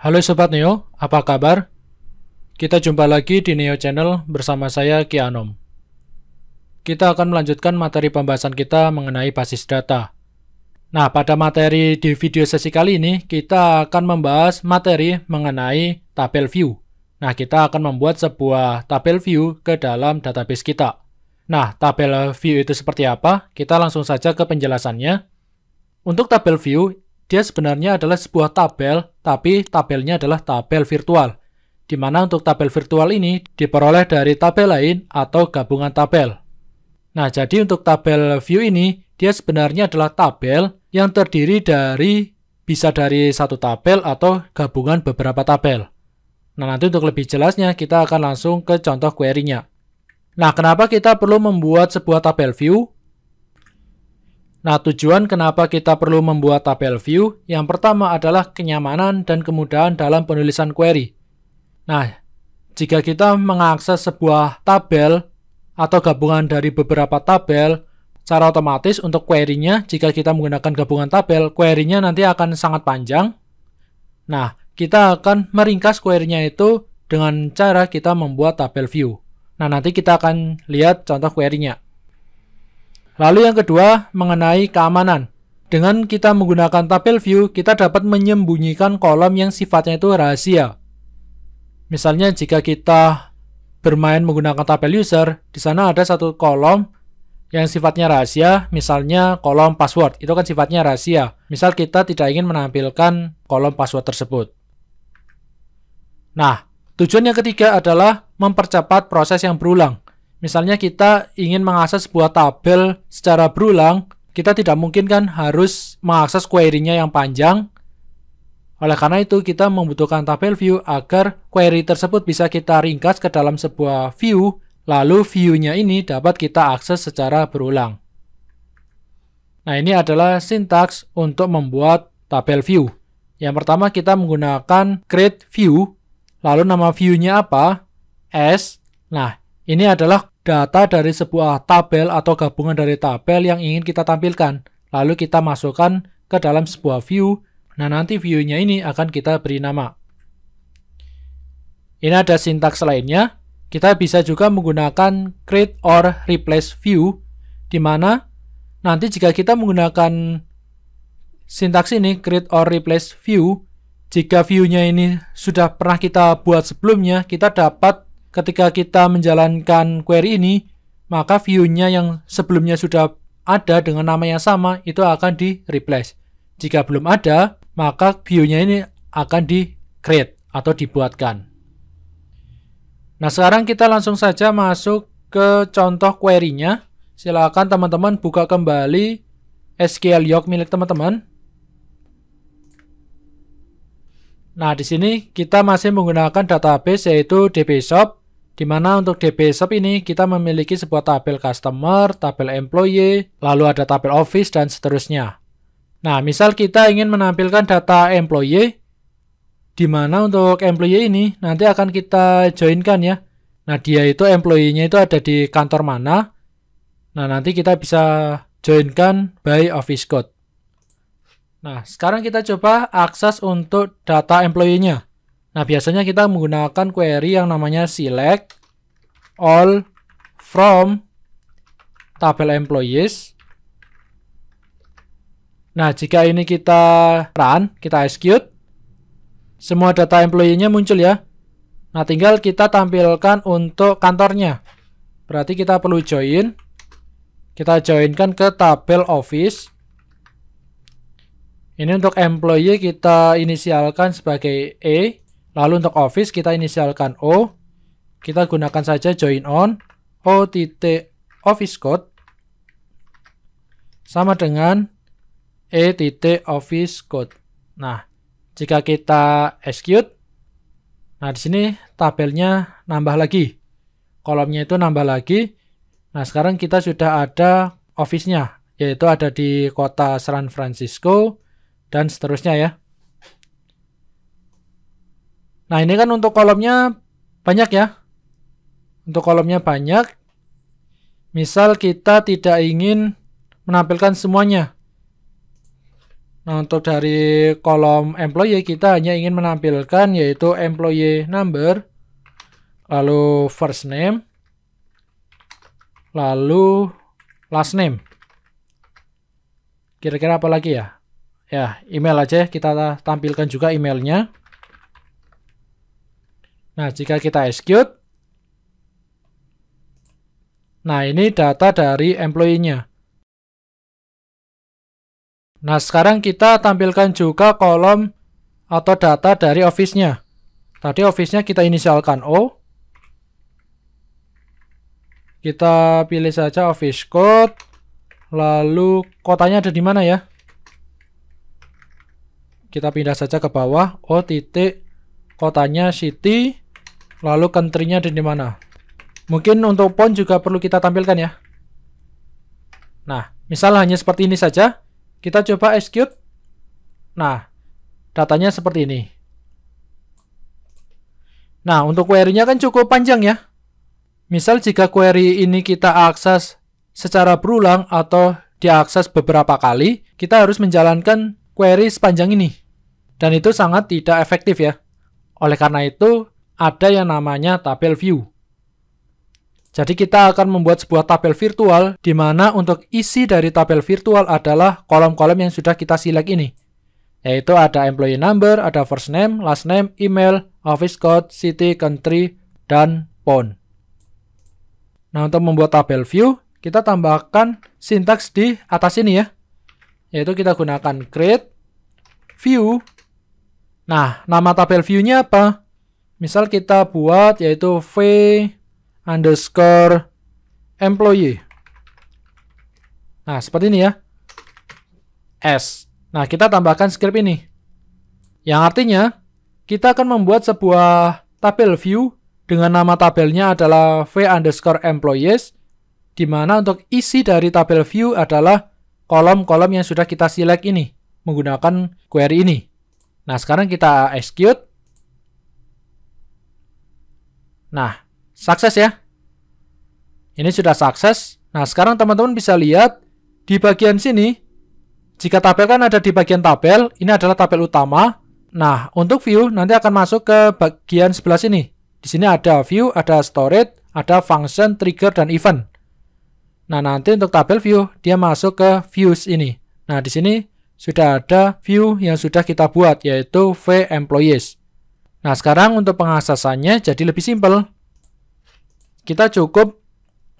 Halo Sobat Neo, apa kabar? Kita jumpa lagi di Neo Channel bersama saya Ki Anom. Kita akan melanjutkan materi pembahasan kita mengenai basis data. Nah, pada materi di video sesi kali ini, kita akan membahas materi mengenai tabel view. Nah, kita akan membuat sebuah tabel view ke dalam database kita. Nah, tabel view itu seperti apa? Kita langsung saja ke penjelasannya. Untuk tabel view, dia sebenarnya adalah sebuah tabel, tapi tabelnya adalah tabel virtual. Di mana untuk tabel virtual ini diperoleh dari tabel lain atau gabungan tabel. Nah, jadi untuk tabel view ini, dia sebenarnya adalah tabel yang terdiri bisa dari satu tabel atau gabungan beberapa tabel. Nah, nanti untuk lebih jelasnya, kita akan langsung ke contoh query-nya. Nah, kenapa kita perlu membuat sebuah tabel view? Nah, tujuan kenapa kita perlu membuat tabel view, yang pertama adalah kenyamanan dan kemudahan dalam penulisan query. Nah, jika kita mengakses sebuah tabel atau gabungan dari beberapa tabel, secara otomatis untuk query-nya, jika kita menggunakan gabungan tabel, query-nya nanti akan sangat panjang. Nah, kita akan meringkas query-nya itu dengan cara kita membuat tabel view. Nah, nanti kita akan lihat contoh query-nya. Lalu yang kedua, mengenai keamanan. Dengan kita menggunakan tabel view, kita dapat menyembunyikan kolom yang sifatnya itu rahasia. Misalnya jika kita bermain menggunakan tabel user, di sana ada satu kolom yang sifatnya rahasia, misalnya kolom password. Itu kan sifatnya rahasia. Misal kita tidak ingin menampilkan kolom password tersebut. Nah, tujuan yang ketiga adalah mempercepat proses yang berulang. Misalnya kita ingin mengakses sebuah tabel secara berulang, kita tidak mungkin kan harus mengakses query-nya yang panjang. Oleh karena itu, kita membutuhkan tabel view agar query tersebut bisa kita ringkas ke dalam sebuah view, lalu view-nya ini dapat kita akses secara berulang. Nah, ini adalah sintaks untuk membuat tabel view. Yang pertama kita menggunakan create view, lalu nama view-nya apa? S. Nah, ini adalah data dari sebuah tabel atau gabungan dari tabel yang ingin kita tampilkan. Lalu kita masukkan ke dalam sebuah view. Nah, nanti view-nya ini akan kita beri nama. Ini ada sintaks lainnya. Kita bisa juga menggunakan create or replace view, di mana nanti jika kita menggunakan sintaks ini, create or replace view, jika view-nya ini sudah pernah kita buat sebelumnya, kita dapat ketika kita menjalankan query ini, maka view-nya yang sebelumnya sudah ada dengan nama yang sama, itu akan di-replace. Jika belum ada, maka view-nya ini akan di-create atau dibuatkan. Nah, sekarang kita langsung saja masuk ke contoh query-nya. Silakan teman-teman buka kembali SQL Yoke milik teman-teman. Nah, di sini kita masih menggunakan database yaitu DBShop. Di mana untuk DBShop ini kita memiliki sebuah tabel customer, tabel employee, lalu ada tabel office, dan seterusnya. Nah, misal kita ingin menampilkan data employee, di mana untuk employee ini nanti akan kita joinkan ya. Nah, dia itu employee-nya itu ada di kantor mana. Nah, nanti kita bisa joinkan by office code. Nah, sekarang kita coba akses untuk data employee-nya. Nah, biasanya kita menggunakan query yang namanya select all from tabel employees. Nah, jika ini kita run, kita execute, semua data employee-nya muncul ya. Nah, tinggal kita tampilkan untuk kantornya. Berarti kita perlu join. Kita joinkan ke tabel office. Ini untuk employee kita inisialkan sebagai E. Lalu untuk office kita inisialkan O. Kita gunakan saja join on O titik office code sama dengan E titik office code. Nah, jika kita execute, nah di sini tabelnya nambah lagi. Kolomnya itu nambah lagi. Nah, sekarang kita sudah ada office-nya, yaitu ada di kota San Francisco dan seterusnya ya. Nah, ini kan untuk kolomnya banyak ya. Untuk kolomnya banyak. Misal kita tidak ingin menampilkan semuanya. Nah, untuk dari kolom employee kita hanya ingin menampilkan yaitu employee number, lalu first name, lalu last name. Kira-kira apa lagi ya? Ya, email aja kita tampilkan juga emailnya. Nah, jika kita execute, nah ini data dari employee-nya. Nah, sekarang kita tampilkan juga kolom atau data dari office-nya. Tadi office-nya kita inisialkan O. Kita pilih saja office code. Lalu kotanya ada di mana ya? Kita pindah saja ke bawah. O titik kotanya city. Lalu country-nya ada di mana? Mungkin untuk font juga perlu kita tampilkan ya. Nah, misal hanya seperti ini saja. Kita coba execute. Nah, datanya seperti ini. Nah, untuk query-nya kan cukup panjang ya. Misal jika query ini kita akses secara berulang atau diakses beberapa kali, kita harus menjalankan query sepanjang ini. Dan itu sangat tidak efektif ya. Oleh karena itu, ada yang namanya tabel view. Jadi kita akan membuat sebuah tabel virtual di mana untuk isi dari tabel virtual adalah kolom-kolom yang sudah kita select ini. Yaitu ada employee number, ada first name, last name, email, office code, city, country, dan phone. Nah, untuk membuat tabel view, kita tambahkan sintaks di atas ini ya. Yaitu kita gunakan create view. Nah, nama tabel view-nya apa? Misal kita buat yaitu v_employee. Nah, seperti ini ya. S. Nah, kita tambahkan script ini. Yang artinya, kita akan membuat sebuah tabel view dengan nama tabelnya adalah v_employees, di mana untuk isi dari tabel view adalah kolom-kolom yang sudah kita select ini, menggunakan query ini. Nah, sekarang kita execute. Nah, sukses ya. Ini sudah sukses. Nah, sekarang teman-teman bisa lihat di bagian sini. Jika tabel kan ada di bagian tabel, ini adalah tabel utama. Nah, untuk view nanti akan masuk ke bagian sebelah sini. Di sini ada view, ada storage, ada function, trigger, dan event. Nah, nanti untuk tabel view, dia masuk ke views ini. Nah, di sini sudah ada view yang sudah kita buat, yaitu v_employees. Nah, sekarang untuk pengaksesannya jadi lebih simpel. Kita cukup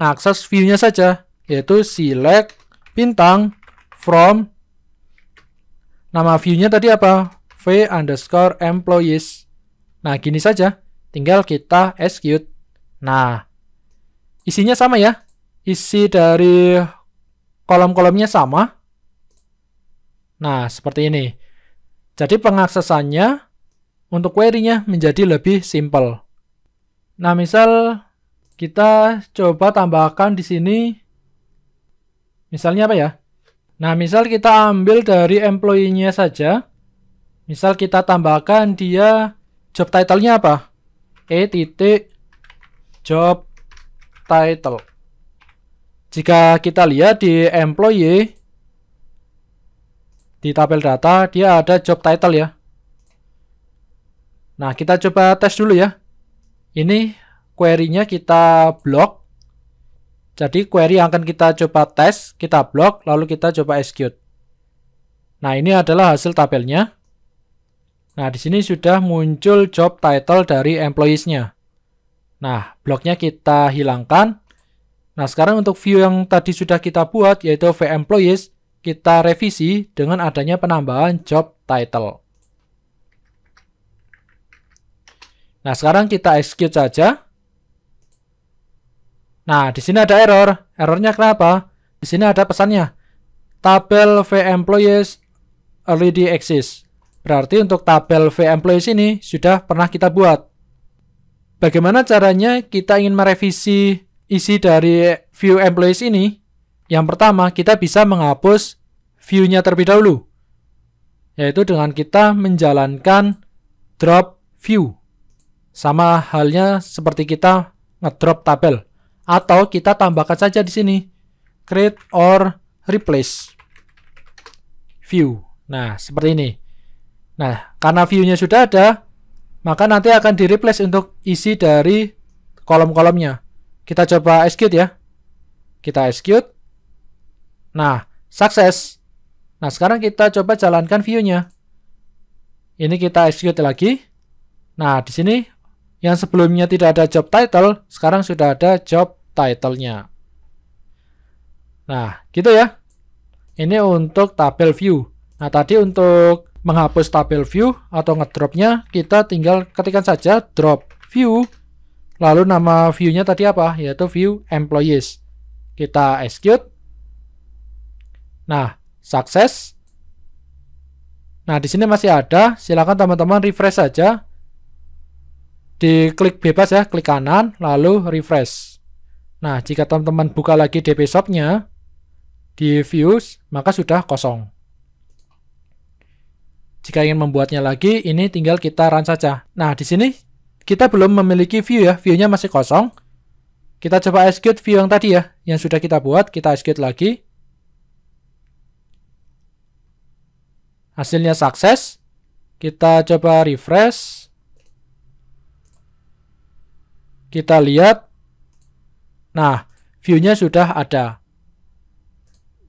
akses view-nya saja, yaitu select bintang from. Nama view-nya tadi apa? v_employees. Nah, gini saja. Tinggal kita execute. Nah, isinya sama ya. Isi dari kolom-kolomnya sama. Nah, seperti ini. Jadi pengaksesannya untuk query-nya menjadi lebih simple. Nah, misal kita coba tambahkan di sini. Misalnya apa ya? Nah, misal kita ambil dari employee-nya saja. Misal kita tambahkan dia job title-nya apa? job title. Jika kita lihat di employee, di tabel data, dia ada job title ya. Nah, kita coba tes dulu ya. Ini query-nya kita blok. Jadi query yang akan kita coba tes, kita blok, lalu kita coba execute. Nah, ini adalah hasil tabelnya. Nah, di sini sudah muncul job title dari employees-nya. Nah, bloknya kita hilangkan. Nah, sekarang untuk view yang tadi sudah kita buat, yaitu v_employees, kita revisi dengan adanya penambahan job title. Nah, sekarang kita execute saja. Nah, di sini ada error. Errornya kenapa? Di sini ada pesannya. Tabel v_employees already exists. Berarti untuk tabel v_employees ini sudah pernah kita buat. Bagaimana caranya kita ingin merevisi isi dari view employees ini? Yang pertama, kita bisa menghapus view-nya terlebih dahulu. Yaitu dengan kita menjalankan drop view. Sama halnya seperti kita ngedrop tabel. Atau kita tambahkan saja di sini. Create or replace view. Nah, seperti ini. Nah, karena view-nya sudah ada, maka nanti akan di-replace untuk isi dari kolom-kolomnya. Kita coba execute ya. Kita execute. Nah, sukses. Nah, sekarang kita coba jalankan view-nya. Ini kita execute lagi. Nah, di sini yang sebelumnya tidak ada job title, sekarang sudah ada job title-nya. Nah, gitu ya. Ini untuk tabel view. Nah, tadi untuk menghapus tabel view atau ngedropnya, kita tinggal ketikkan saja drop view. Lalu nama view-nya tadi apa? Yaitu view employees. Kita execute. Nah, sukses. Nah, di sini masih ada. Silakan teman-teman refresh saja. Diklik bebas ya, klik kanan, lalu refresh. Nah, jika teman-teman buka lagi DB Shop-nya di views, maka sudah kosong. Jika ingin membuatnya lagi, ini tinggal kita run saja. Nah, di sini kita belum memiliki view ya, view-nya masih kosong. Kita coba execute view yang tadi ya, yang sudah kita buat, kita execute lagi. Hasilnya sukses. Kita coba refresh. Kita lihat. Nah, view-nya sudah ada.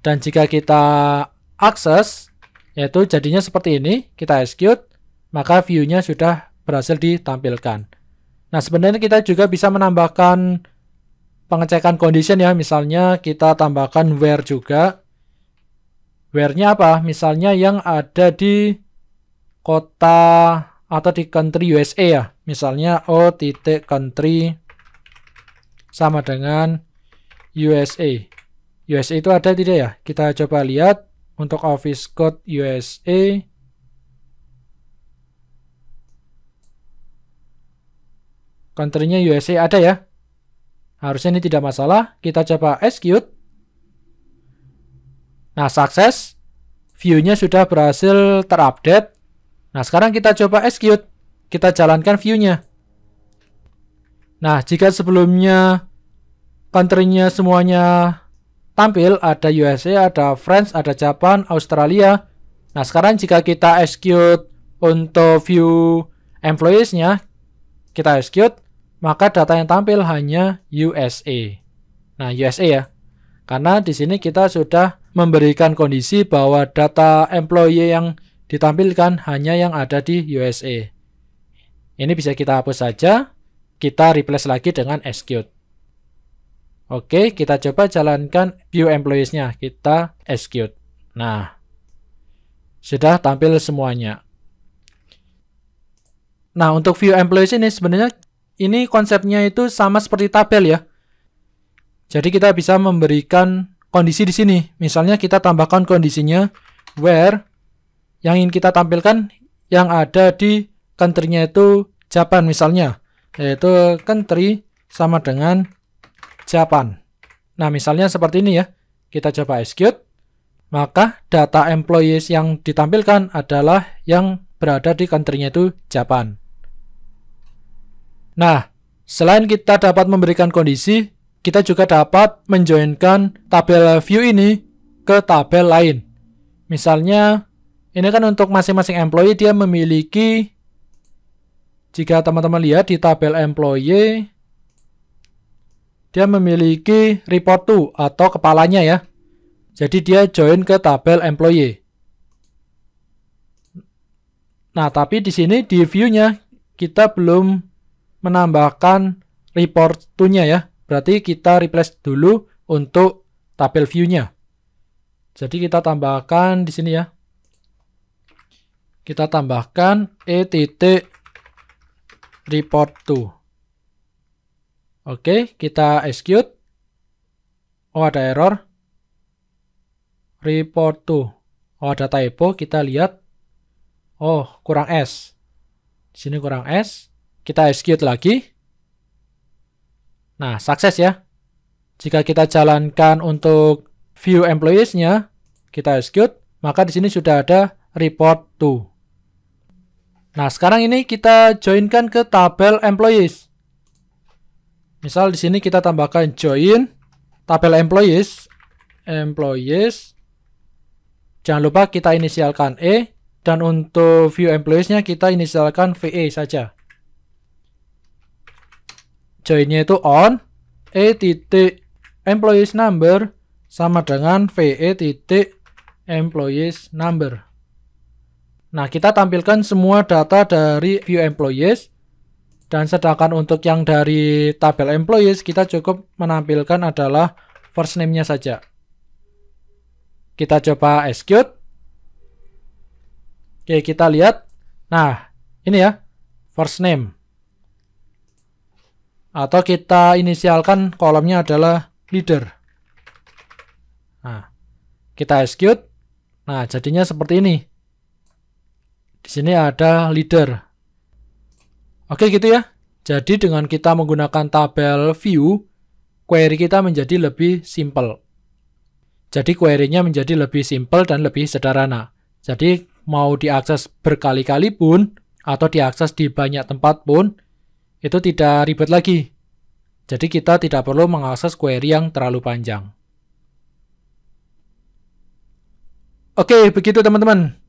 Dan jika kita akses, yaitu jadinya seperti ini, kita execute, maka view-nya sudah berhasil ditampilkan. Nah, sebenarnya kita juga bisa menambahkan pengecekan condition ya, misalnya kita tambahkan where juga. Where-nya apa? Misalnya yang ada di kota atau di country USA ya. Misalnya O.country sama dengan USA. USA itu ada tidak ya? Kita coba lihat untuk office code USA. Country-nya USA ada ya. Harusnya ini tidak masalah. Kita coba execute. Nah, sukses. View-nya sudah berhasil terupdate. Nah, sekarang kita coba execute. Kita jalankan view-nya. Nah, jika sebelumnya country-nya semuanya tampil, ada USA, ada France, ada Japan, Australia. Nah, sekarang jika kita execute untuk view employees-nya, kita execute, maka data yang tampil hanya USA. Nah, USA ya. Karena di sini kita sudah memberikan kondisi bahwa data employee yang ditampilkan hanya yang ada di USA. Ini bisa kita hapus saja. Kita replace lagi dengan execute. Oke, kita coba jalankan view employees-nya. Kita execute. Nah, sudah tampil semuanya. Nah, untuk view employees ini sebenarnya ini konsepnya itu sama seperti tabel ya. Jadi kita bisa memberikan kondisi di sini. Misalnya kita tambahkan kondisinya where yang ingin kita tampilkan yang ada di country-nya itu Japan misalnya. Yaitu country sama dengan Japan. Nah, misalnya seperti ini ya. Kita coba execute. Maka data employees yang ditampilkan adalah yang berada di country-nya itu Japan. Nah, selain kita dapat memberikan kondisi, kita juga dapat menjoinkan tabel view ini ke tabel lain. Misalnya, ini kan untuk masing-masing employee dia memiliki, jika teman-teman lihat di tabel employee, dia memiliki report to atau kepalanya ya. Jadi dia join ke tabel employee. Nah, tapi di sini di view-nya kita belum menambahkan report to-nya ya. Berarti kita replace dulu untuk tabel view-nya. Jadi kita tambahkan di sini ya. Kita tambahkan report to. Oke, kita execute. Oh, ada error. Report to. Oh, ada typo. Kita lihat. Oh, kurang S. Di sini kurang S. Kita execute lagi. Nah, sukses ya. Jika kita jalankan untuk view employees-nya, kita execute, maka di sini sudah ada report to. Nah, sekarang ini kita joinkan ke tabel employees. Misal di sini kita tambahkan join tabel employees Jangan lupa kita inisialkan E, dan untuk view employees-nya kita inisialkan VE saja. Join-nya itu on, E titik employees number sama dengan VE titik employees number. Nah, kita tampilkan semua data dari view employees, dan sedangkan untuk yang dari tabel employees, kita cukup menampilkan adalah first name-nya saja. Kita coba execute. Oke, kita lihat. Nah, ini ya, first name. Atau kita inisialkan kolomnya adalah leader. Nah, kita execute. Nah, jadinya seperti ini. Di sini ada leader. Oke, gitu ya. Jadi dengan kita menggunakan tabel view, query kita menjadi lebih simple. Jadi query-nya menjadi lebih simple dan lebih sederhana. Jadi mau diakses berkali-kali pun, atau diakses di banyak tempat pun, itu tidak ribet lagi. Jadi kita tidak perlu mengakses query yang terlalu panjang. Oke, begitu teman-teman.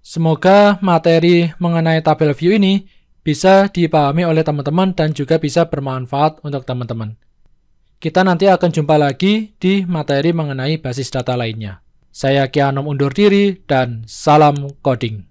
Semoga materi mengenai tabel view ini bisa dipahami oleh teman-teman dan juga bisa bermanfaat untuk teman-teman. Kita nanti akan jumpa lagi di materi mengenai basis data lainnya. Saya Ki Anom undur diri dan salam coding.